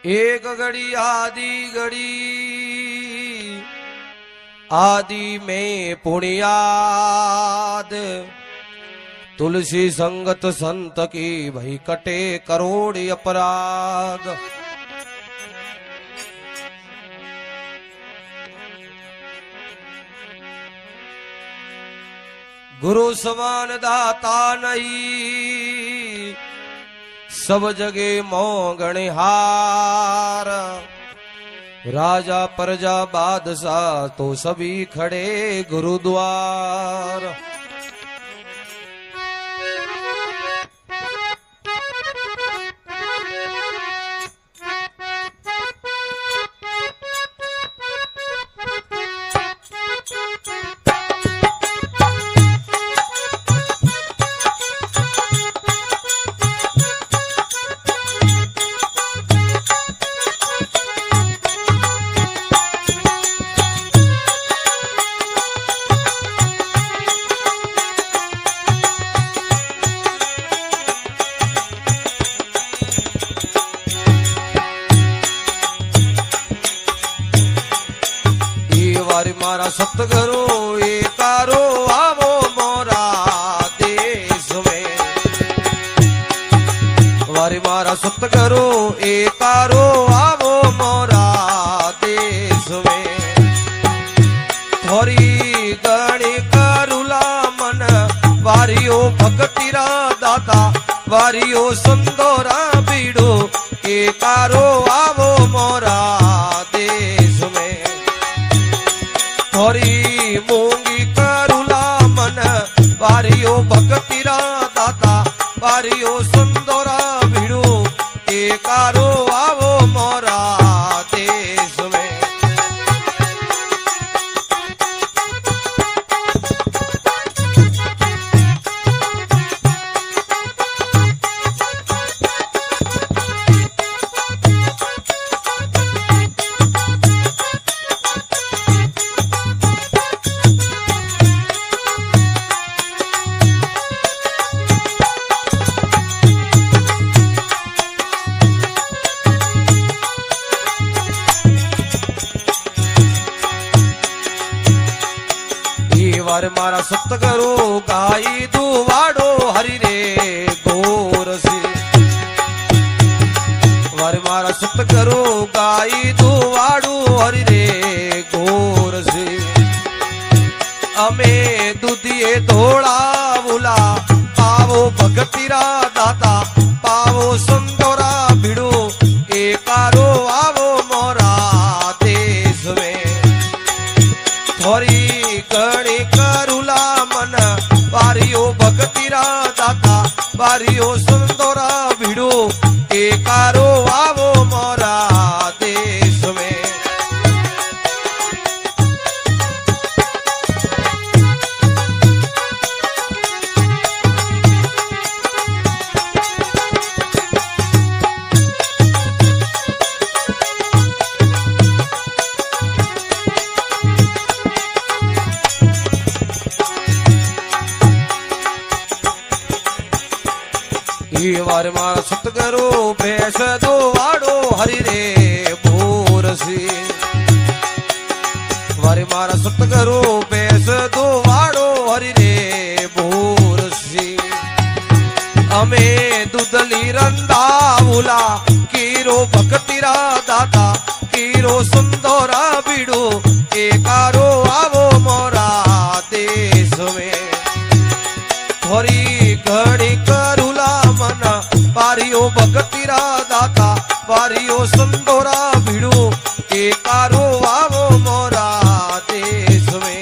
एक घड़ी आदि में पुण्याद, तुलसी संगत संत की भई कटे करोड़ अपराध। गुरु समान दाता नहीं, सब जगे मोगणहार। राजा प्रजा बादशाह तो सभी खड़े गुरुद्वार। मारा सतगुरु एकारो आवो मोरा देश में। वारी मारा सतगुरु एकारो आवो मोरा देश में। थोड़ी गणी करुला मन वारियो भगतीरा दाता, वारियो सुंदरा बीड़ो एकारो आवो मोरा देश में। थोरी मूंगी करुला मन वारियो भगतीरा दाता, वारियो सुंदरा भिड़ो एकारो आवो मोरा देश में। वार मारा सतगुरु गाई दुवाड़ो हरि रे गोर से। वार मारा सतगुरु गाई दुवाड़ो हरि रे गोर से। अमे दुधिये धोड़ा बुला पावो भगतीरा दाता, पावो सुंदरा भिड़ो एकारो आवो मोरा देश में। थोड़ी गणी करुला मन वारियो भगतीरा दाता, वारियो सुंदरा भिड़ो एकारो आवो मोरा देश में। वार मारा सतगुरु भैंस दो वाड़ो हरि रे भोर से। वार मारा सतगुरु भैंस दो वाड़ो हरि रे भोर से। अमे दुधली रंदा बुला कीरो भगतीरा दाता, कीरो सुंदरा बीड़ो एकारो आवो मोरा देश में। थोड़ी घड़ी करुला मन वारियो भगतीरा दाता, वारियो सुंदरा भिड़ो एकारो आवो मोरा देश में।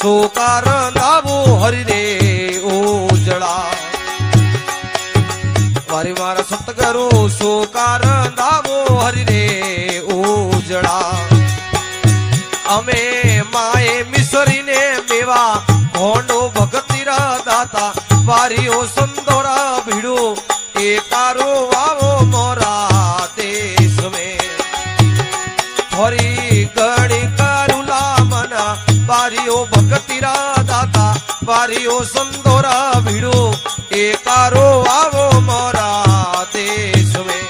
સોકાર નાવો હરિ રે ઉજળા વારી મારા સતગુરુ સોકાર નાવો હરિ રે ઉજળા અમે માએ મિસરીને મેવા ભોંડો ભગતીરા દાતા વારીઓ સંદોરા ભીડો એ તારો વાવો મોરા દેશ મેં ફરી ગણી કરુલા મના વારીઓ ભગતીરા દાતા વારીઓ સંદોરા ભીડો એ તારો વાવો મોરા દેશ મેં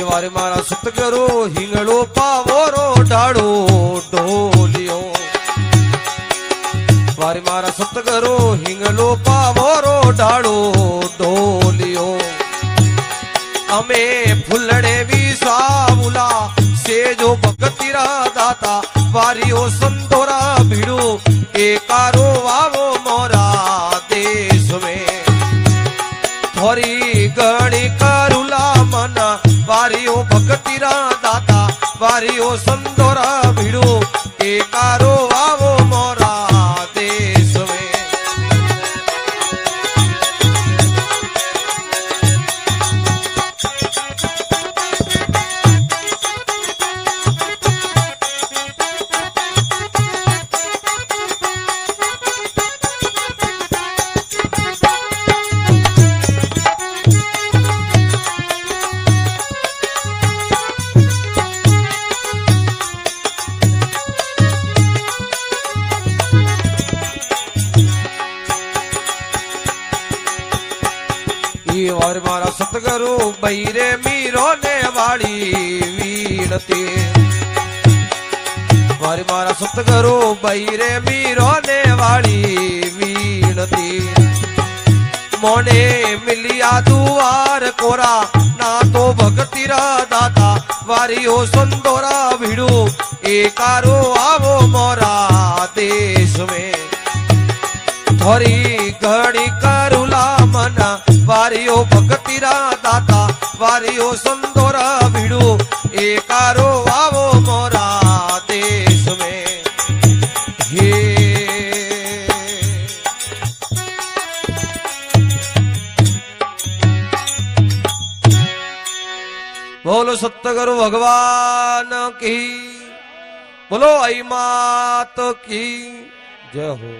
વારે મારા સતગુરુ હિંગળો પાવોરો ઢાળો ઢોલિયો વારે મારા સતગુરુ હિંગળો પાવોરો ઢાળો ઢોલિયો અમે ફૂલડે વિસાવુલા સેજો ભગતીરા દાતા વારીઓ સંતોરા ભીડું એકારો વાવો મોરા દેશ મેં થોરી ગણી કરુલા મના વારીઓ ભગતીરા દાતા વારીઓ સંતોરા ભીડું એકારો વાવો મોરા દેશ મેં और मारा सतगुरु बैरे मीरो ने वाली वीणती और मारा सतगुरु बैरे मीरो ने वाली वीणती मोने मिलिया दुआर कोरा ना तो भगतीरा दाता वारियो संतोरा भीड़ू एकारो आवो मोरा देश में थोरी घड़ी करुला मना वारियो भगतीरा दाता वारियो संतोरा भीड़ू एकारो आवो मोरा देश में हे बोलो सतगुरु भगवान की बोलो आई मात की जय हो।